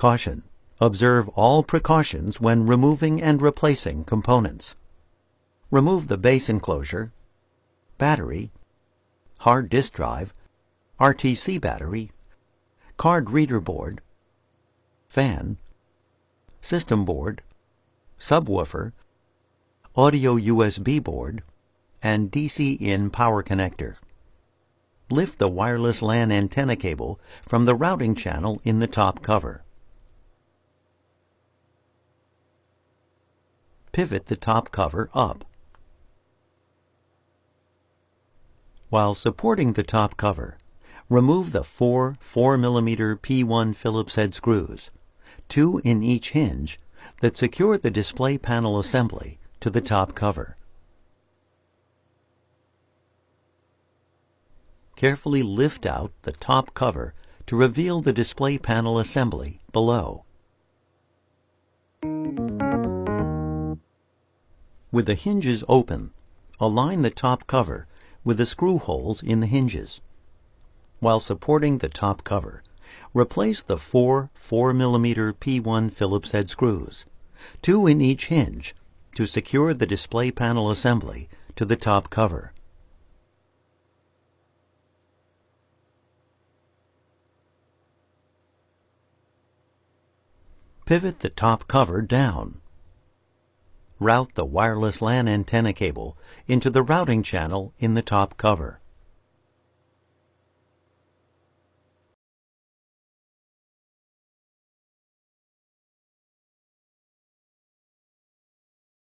Caution: observe all precautions when removing and replacing components. Remove the base enclosure, battery, hard disk drive, RTC battery, card reader board, fan, system board, subwoofer, audio USB board, and DC-in power connector. Lift the wireless LAN antenna cable from the routing channel in the top cover. Pivot the top cover up. While supporting the top cover, remove the four 4mm P1 Phillips head screws, 2 in each hinge, that secure the display panel assembly to the top cover. Carefully lift out the top cover to reveal the display panel assembly below. With the hinges open, align the top cover with the screw holes in the hinges. While supporting the top cover, replace the four 4mm P1 Phillips head screws, 2 in each hinge, to secure the display panel assembly to the top cover. Pivot the top cover down. Route the wireless LAN antenna cable into the routing channel in the top cover.